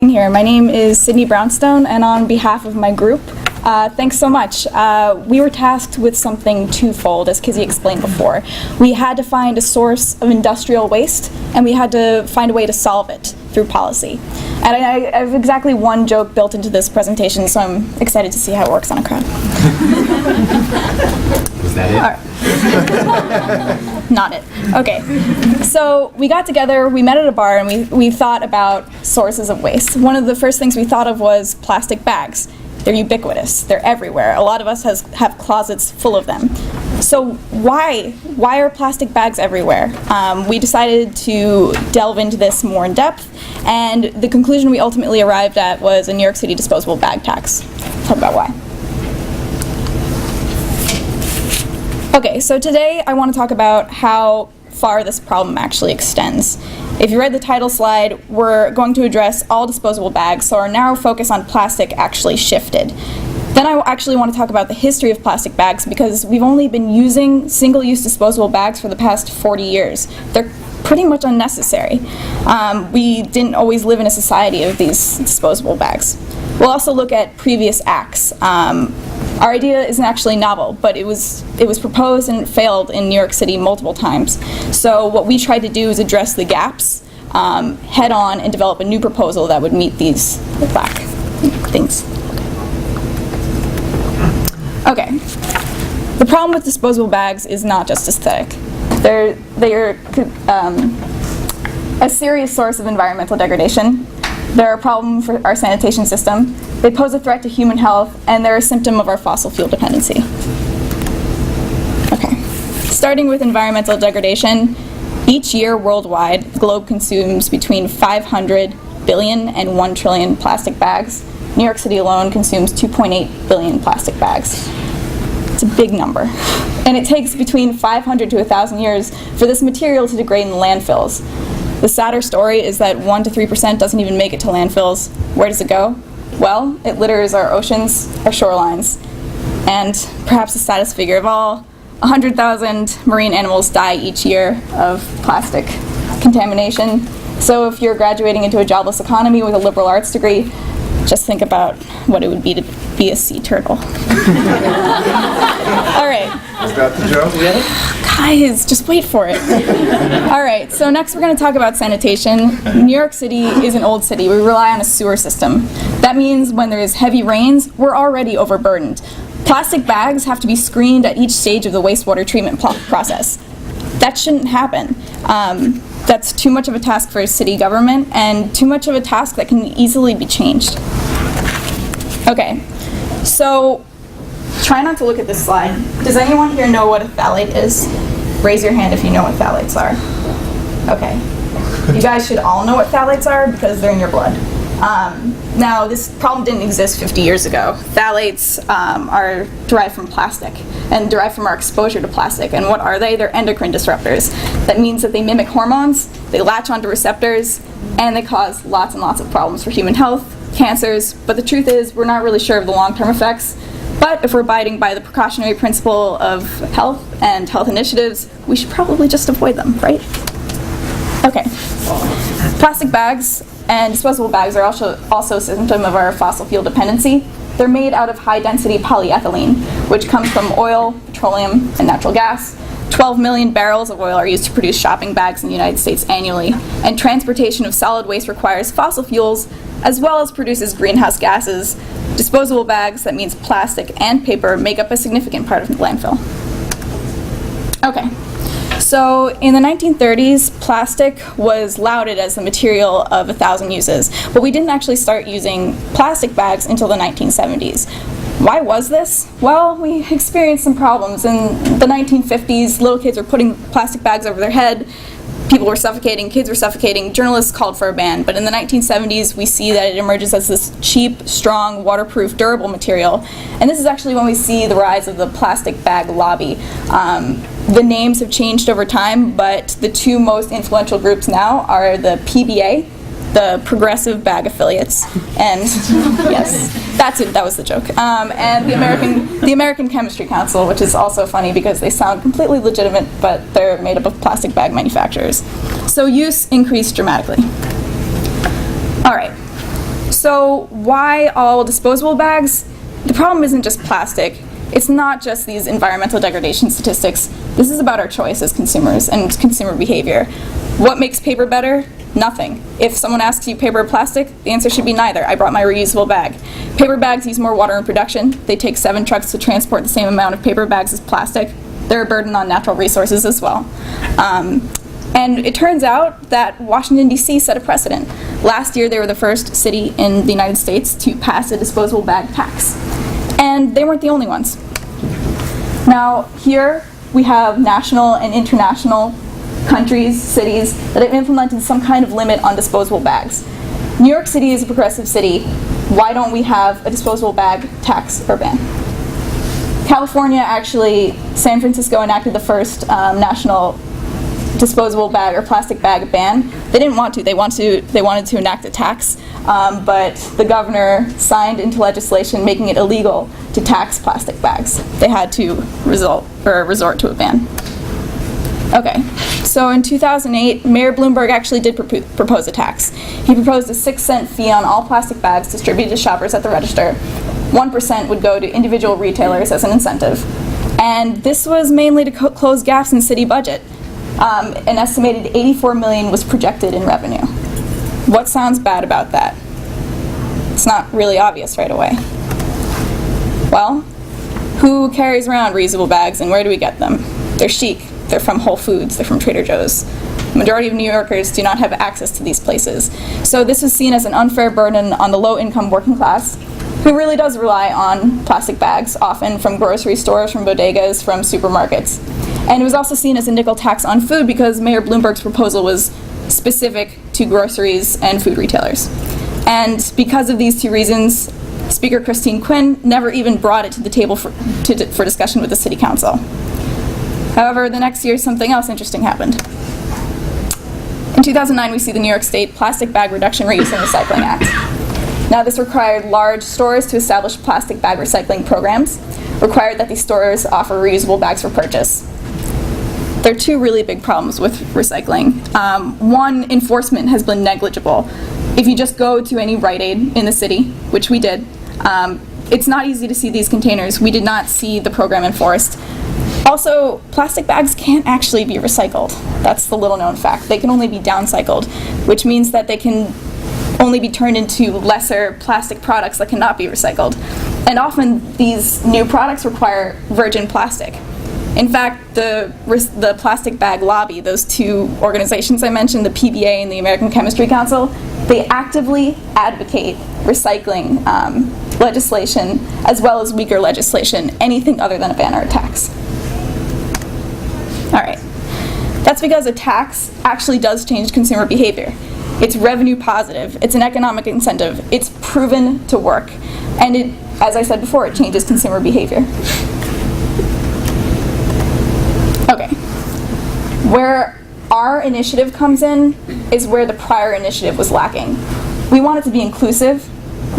Here. My name is Sydney Brownstone, and on behalf of my group, thanks so much. We were tasked with something twofold, as Kizzy explained before. We had to find a source of industrial waste, and we had to find a way to solve it through policy. And I have exactly one joke built into this presentation, so I'm excited to see how it works on a crowd. Was that it? All right. Not it. Okay. So we got together, we met at a bar, and we thought about sources of waste. One of the first things we thought of was plastic bags. They're ubiquitous. They're everywhere. A lot of us have closets full of them. So why are plastic bags everywhere? We decided to delve into this more in depth, and the conclusion we ultimately arrived at was a New York City disposable bag tax. Talk about why. Okay, so today I want to talk about how far this problem actually extends. If you read the title slide, we're going to address all disposable bags, so our narrow focus on plastic actually shifted. Then I actually want to talk about the history of plastic bags, because we've only been using single-use disposable bags for the past 40 years. They're pretty much unnecessary. We didn't always live in a society of these disposable bags. We'll also look at previous acts. Our idea isn't actually novel, but it was proposed and it failed in New York City multiple times. So what we tried to do is address the gaps head on and develop a new proposal that would meet these black things. Okay. The problem with disposable bags is not just aesthetic. They're a serious source of environmental degradation. They're a problem for our sanitation system. They pose a threat to human health, and they're a symptom of our fossil fuel dependency. Okay. Starting with environmental degradation, each year worldwide, the globe consumes between 500 billion and 1 trillion plastic bags. New York City alone consumes 2.8 billion plastic bags. It's a big number. And it takes between 500 to 1,000 years for this material to degrade in landfills. The sadder story is that 1 to 3% doesn't even make it to landfills. Where does it go? Well, it litters our oceans, our shorelines, and perhaps the saddest figure of all, 100,000 marine animals die each year of plastic contamination. So if you're graduating into a jobless economy with a liberal arts degree, just think about what it would be to be a sea turtle. All right. Is that the joke? Really? Guys, just wait for it. All right, so next we're going to talk about sanitation. New York City is an old city. We rely on a sewer system. That means when there's heavy rains, we're already overburdened. Plastic bags have to be screened at each stage of the wastewater treatment process. That shouldn't happen. That's too much of a task for a city government, and too much of a task that can easily be changed. Okay, so try not to look at this slide. Does anyone here know what a phthalate is? Raise your hand if you know what phthalates are. Okay. You guys should all know what phthalates are because they're in your blood. Now, this problem didn't exist 50 years ago. Phthalates are derived from plastic and derived from our exposure to plastic. And what are they? They're endocrine disruptors. That means that they mimic hormones, they latch onto receptors, and they cause lots and lots of problems for human health, cancers. But the truth is, we're not really sure of the long-term effects. But if we're abiding by the precautionary principle of health and health initiatives, we should probably just avoid them, right? Okay. Plastic bags and disposable bags are also a symptom of our fossil fuel dependency. They're made out of high-density polyethylene, which comes from oil, petroleum, and natural gas. 12 million barrels of oil are used to produce shopping bags in the United States annually, and transportation of solid waste requires fossil fuels, as well as produces greenhouse gases. Disposable bags, that means plastic and paper, make up a significant part of the landfill. Okay. So in the 1930s, plastic was lauded as the material of 1,000 uses, but we didn't actually start using plastic bags until the 1970s. Why was this? Well, we experienced some problems. In the 1950s, little kids were putting plastic bags over their head. People were suffocating, kids were suffocating, journalists called for a ban. But in the 1970s, we see that it emerges as this cheap, strong, waterproof, durable material. And this is actually when we see the rise of the plastic bag lobby. The names have changed over time, but the two most influential groups now are the PBA, the Progressive Bag Affiliates, and yes, that's it. That was the joke. And the American Chemistry Council, which is also funny because they sound completely legitimate, but they're made up of plastic bag manufacturers. So use increased dramatically. All right. So why all disposable bags? The problem isn't just plastic. It's not just these environmental degradation statistics. This is about our choice as consumers and consumer behavior. What makes paper better? Nothing. If someone asks you paper or plastic, the answer should be neither. I brought my reusable bag. Paper bags use more water in production. They take 7 trucks to transport the same amount of paper bags as plastic. They're a burden on natural resources as well. And it turns out that Washington, D.C. set a precedent. Last year, they were the first city in the United States to pass a disposable bag tax. And they weren't the only ones. Now, here we have national and international countries, cities, that have implemented some kind of limit on disposable bags. New York City is a progressive city. Why don't we have a disposable bag tax or ban? California, actually, San Francisco enacted the first national disposable bag or plastic bag ban. They didn't want to. They wanted to enact a tax, but the governor signed into legislation making it illegal to tax plastic bags. They had to resort to a ban. Okay, so in 2008, Mayor Bloomberg actually did propose a tax. He proposed a 6-cent fee on all plastic bags distributed to shoppers at the register. 1% would go to individual retailers as an incentive. And this was mainly to close gaps in city budget. An estimated $84 million was projected in revenue. What sounds bad about that? It's not really obvious right away. Well, who carries around reusable bags and where do we get them? They're chic. They're from Whole Foods. They're from Trader Joe's. The majority of New Yorkers do not have access to these places. So this was seen as an unfair burden on the low-income working class, who really does rely on plastic bags, often from grocery stores, from bodegas, from supermarkets. And it was also seen as a nickel tax on food because Mayor Bloomberg's proposal was specific to groceries and food retailers. And because of these two reasons, Speaker Christine Quinn never even brought it to the table for discussion with the City Council. However, the next year, something else interesting happened. In 2009, we see the New York State Plastic Bag Reduction, Reuse, and Recycling Act. Now, this required large stores to establish plastic bag recycling programs, required that these stores offer reusable bags for purchase. There are two really big problems with recycling. One, enforcement has been negligible. If you just go to any Rite Aid in the city, which we did, it's not easy to see these containers. We did not see the program enforced. Also, plastic bags can't actually be recycled. That's the little-known fact. They can only be downcycled, which means that they can only be turned into lesser plastic products that cannot be recycled. And often, these new products require virgin plastic. In fact, the plastic bag lobby, those two organizations I mentioned, the PBA and the American Chemistry Council, they actively advocate recycling legislation as well as weaker legislation, anything other than a ban or a tax. All right. That's because a tax actually does change consumer behavior. It's revenue positive. It's an economic incentive. It's proven to work. And it, as I said before, it changes consumer behavior. Okay. Where our initiative comes in is where the prior initiative was lacking. We want it to be inclusive,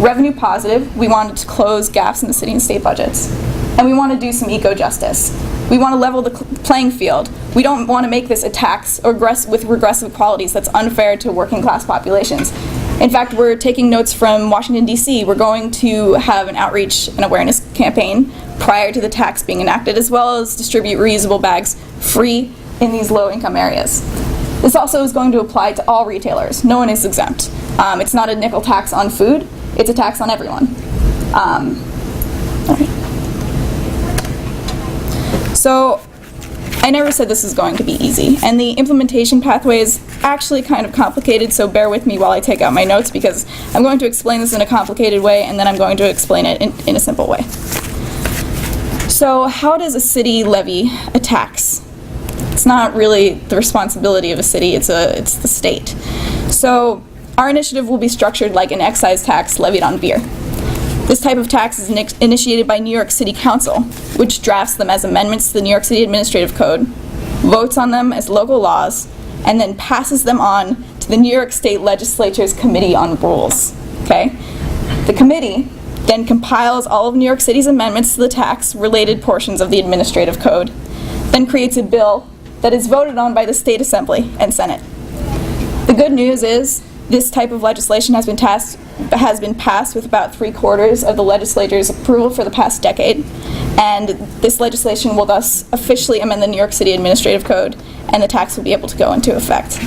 revenue positive. We wanted to close gaps in the city and state budgets. And we want to do some eco-justice. We want to level the playing field. We don't want to make this a tax with regressive qualities that's unfair to working class populations. In fact, we're taking notes from Washington, D.C. We're going to have an outreach and awareness campaign prior to the tax being enacted, as well as distribute reusable bags free in these low-income areas. This also is going to apply to all retailers. No one is exempt. It's not a nickel tax on food. It's a tax on everyone. Okay. So I never said this is going to be easy, and the implementation pathway is actually kind of complicated, so bear with me while I take out my notes because I'm going to explain this in a complicated way and then I'm going to explain it in a simple way. So how does a city levy a tax? It's not really the responsibility of a city, it's the state. So our initiative will be structured like an excise tax levied on beer. This type of tax is initiated by New York City Council, which drafts them as amendments to the New York City Administrative Code, votes on them as local laws, and then passes them on to the New York State Legislature's Committee on Rules. Okay? The committee then compiles all of New York City's amendments to the tax-related portions of the Administrative Code, then creates a bill that is voted on by the State Assembly and Senate. The good news is This type of legislation has been passed with about 3/4 of the legislature's approval for the past decade, and this legislation will thus officially amend the New York City Administrative Code, and the tax will be able to go into effect.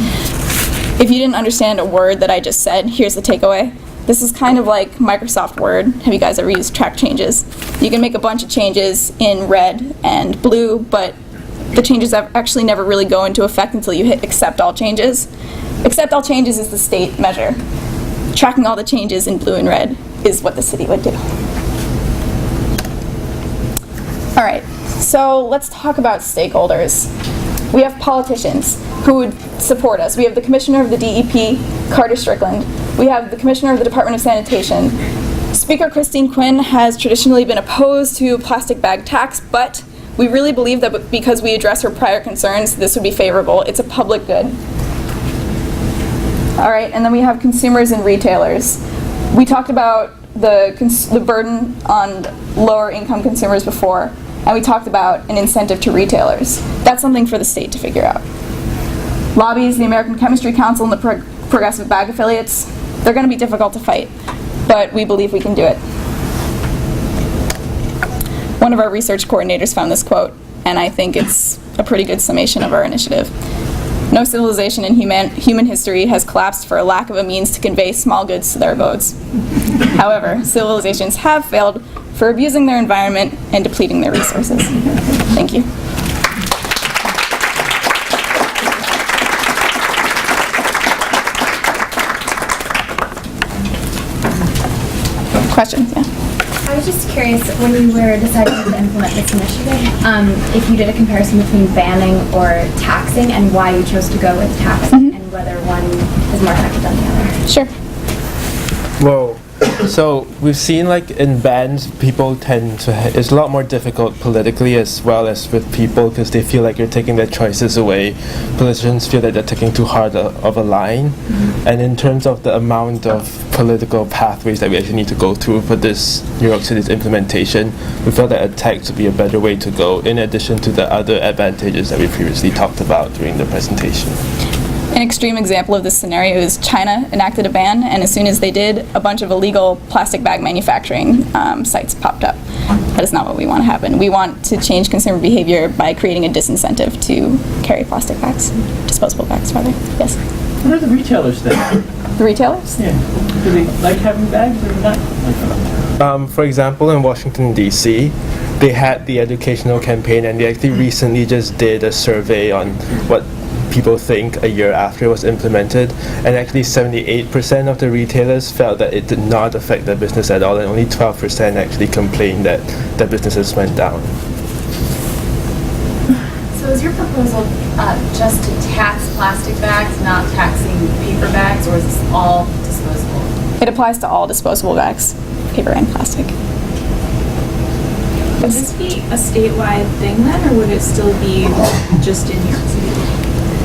If you didn't understand a word that I just said, here's the takeaway. This is kind of like Microsoft Word. Have you guys ever used track changes? You can make a bunch of changes in red and blue, but the changes actually never really go into effect until you hit accept all changes. Accept all changes is the state measure. Tracking all the changes in blue and red is what the city would do. All right, so let's talk about stakeholders. We have politicians who would support us. We have the Commissioner of the DEP, Carter Strickland. We have the Commissioner of the Department of Sanitation. Speaker Christine Quinn has traditionally been opposed to a plastic bag tax, but we really believe that because we address her prior concerns, this would be favorable. It's a public good. All right, and then we have consumers and retailers. We talked about the burden on lower income consumers before, and we talked about an incentive to retailers. That's something for the state to figure out. Lobbies, the American Chemistry Council, and the Progressive Bag Affiliates, they're going to be difficult to fight, but we believe we can do it. One of our research coordinators found this quote, and I think it's a pretty good summation of our initiative. No civilization in human history has collapsed for a lack of a means to convey small goods to their abodes. However, civilizations have failed for abusing their environment and depleting their resources. Thank you. Questions? Yeah. I was just curious, when you were deciding to implement this initiative, if you did a comparison between banning or taxing and why you chose to go with taxing, and whether one is more effective than the other. Sure. Well, so we've seen like in bans, people tend to, it's a lot more difficult politically as well as with people because they feel like you're taking their choices away. Politicians feel that they're taking too hard of a line. And in terms of the amount of political pathways that we actually need to go through for this New York City's implementation, we felt that a tax would be a better way to go in addition to the other advantages that we previously talked about during the presentation. An extreme example of this scenario is China enacted a ban, and as soon as they did, a bunch of illegal plastic bag manufacturing sites popped up. That is not what we want to happen. We want to change consumer behavior by creating a disincentive to carry plastic bags, disposable bags rather. Yes? What are the retailers then? The retailers? Yeah. Do they like having bags or not? For example, in Washington, D.C., they had the educational campaign, and they actually recently just did a survey on what people think a year after it was implemented, and actually 78% of the retailers felt that it did not affect their business at all, and only 12% actually complained that their businesses went down. So is your proposal just to tax plastic bags, not taxing paper bags, or is this all disposable? It applies to all disposable bags, paper and plastic. Would this be a statewide thing then, or would it still be just in New York City?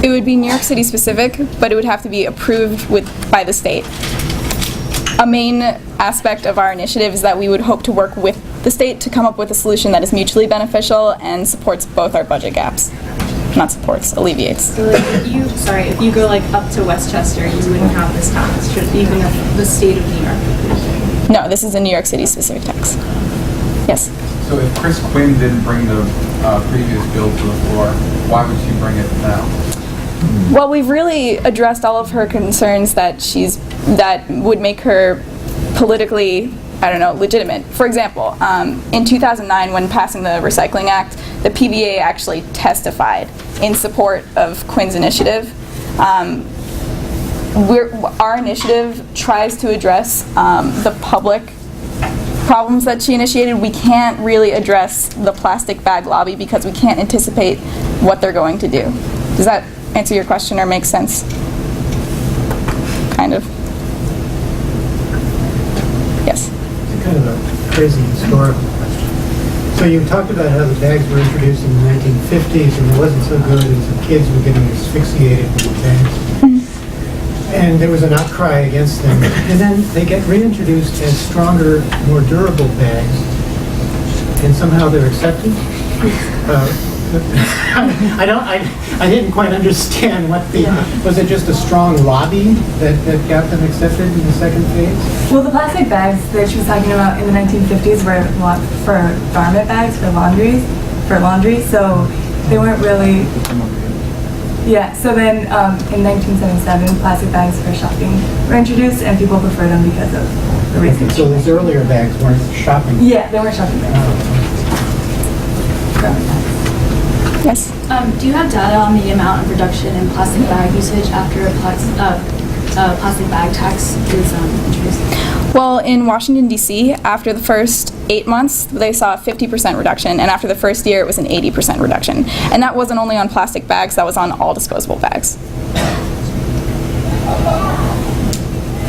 It would be New York City specific, but it would have to be approved by the state. A main aspect of our initiative is that we would hope to work with the state to come up with a solution that is mutually beneficial and supports both our budget gaps. Not supports, alleviates. So like if you go like up to Westchester, you wouldn't have this tax, even if the state of New York. No, this is a New York City specific tax. Yes? So if Chris Quinn didn't bring the previous bill to the floor, why would she bring it now? Well, we've really addressed all of her concerns that would make her politically, legitimate. For example, in 2009, when passing the Recycling Act, the PBA actually testified in support of Quinn's initiative. Our initiative tries to address the public problems that she initiated. We can't really address the plastic bag lobby because we can't anticipate what they're going to do. Does that answer your question or make sense? Kind of. Yes? It's kind of a crazy historical question. So you talked about how the bags were introduced in the 1950s and it wasn't so good and some kids were getting asphyxiated with the bags. And there was an outcry against them. And then they get reintroduced as stronger, more durable bags, and somehow they're accepted. I didn't quite understand what was it just a strong lobby that Captain accepted in the second phase? Well, the plastic bags that she was talking about in the 1950s were for garment bags for laundry, so they weren't really. Yeah, so then in 1977, plastic bags for shopping were introduced, and people preferred them because of the reason. So these earlier bags weren't shopping? Yeah, they weren't shopping bags. Garment bags. Yes? Do you have data on the amount of reduction in plastic bag usage after a plastic bag tax is introduced? Well, in Washington, D.C., after the first 8 months, they saw a 50% reduction, and after the first year, it was an 80% reduction. And that wasn't only on plastic bags, that was on all disposable bags.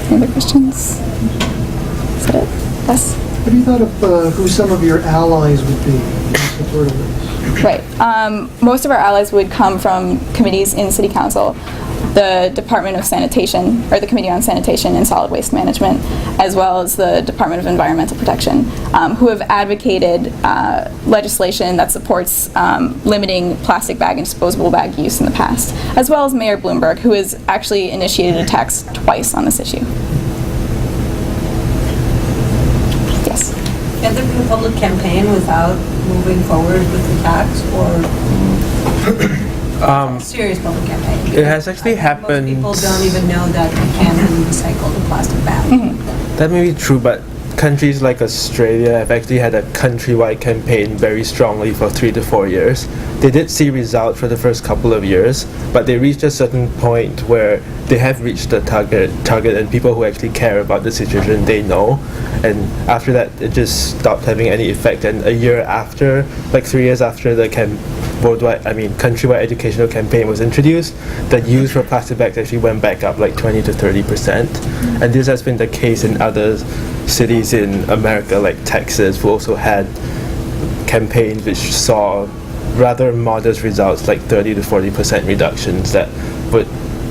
Any other questions? Is that it? Yes? What do you thought of who some of your allies would be in support of this? Right. Most of our allies would come from committees in City Council, the Department of Sanitation, or the Committee on Sanitation and Solid Waste Management, as well as the Department of Environmental Protection, who have advocated legislation that supports limiting plastic bag and disposable bag use in the past, as well as Mayor Bloomberg, who has actually initiated a tax twice on this issue. Yes? Can there be a public campaign without moving forward with the tax, or serious public campaign? It has actually happened. Most people don't even know that you can recycle the plastic bag. That may be true, but countries like Australia have actually had a countrywide campaign very strongly for 3 to 4 years. They did see results for the first couple of years, but they reached a certain point where they have reached the target and people who actually care about the situation, they know. And after that, it just stopped having any effect. And a year after, like 3 years after the countrywide educational campaign was introduced, the use for plastic bags actually went back up like 20 to 30%. And this has been the case in other cities in America, like Texas, who also had campaigns which saw rather modest results, like 30 to 40% reductions. That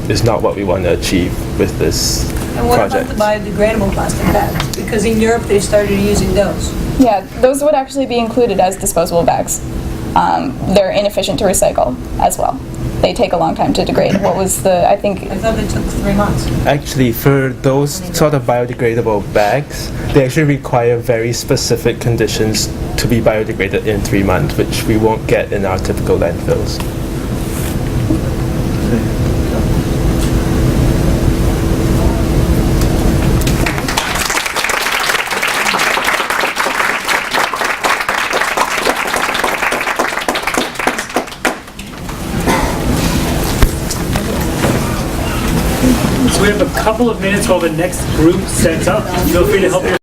is not what we want to achieve with this And what project. about the biodegradable plastic bags? Because in Europe they started using those. Yeah, those would actually be included as disposable bags. They're inefficient to recycle as well. They take a long time to degrade. What was I thought they took 3 months. Actually, for those sort of biodegradable bags, they actually require very specific conditions to be biodegraded in 3 months, which we won't get in our typical landfills. So we have a couple of minutes while the next group sets up. Feel free to help your